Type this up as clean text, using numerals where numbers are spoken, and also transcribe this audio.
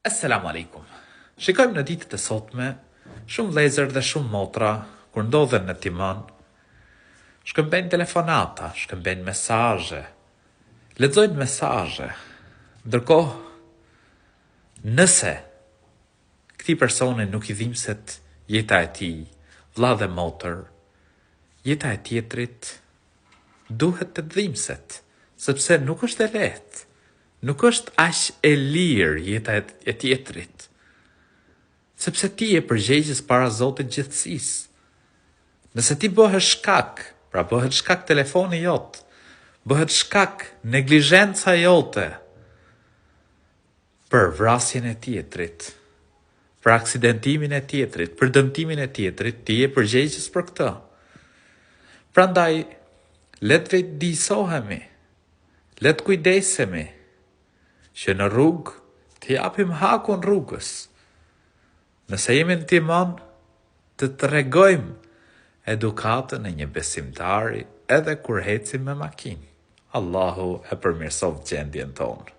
Assalamu alaikum. Shikojmë në ditët e sotme, shumë vëllezër dhe shumë motra, kur ndodhen në timon, shkëmbejnë telefonata, shkëmbejnë mesazhe, lexojnë mesazhe. Ndërkohë, nëse këtij personi nuk i dhimbset jeta e tij, vëlla dhe motër, jeta e tjetrit duhet të dhimbset, sepse nuk është e lehtë. Nuk është aq e lirë jeta e tjetrit, sepse ti je përgjegjës para Zotit gjithësisë. Nëse ti bëhesh shkak, pra bëhet shkak telefoni jot, bëhet shkak neglizhenca jote për vrasjen e tjetrit, për aksidentimin e tjetrit, për dëmtimin e tjetrit, ti je përgjegjës për këtë. Prandaj, le të vetëdijsohemi, le të kujdesemi, që në rrugë të japim hakun rrugës. Nëse jemi në timon, të tregojmë edukatën e një besimtari edhe kur ecim me makinë. Allahu e përmirësoft gjendjen tonë.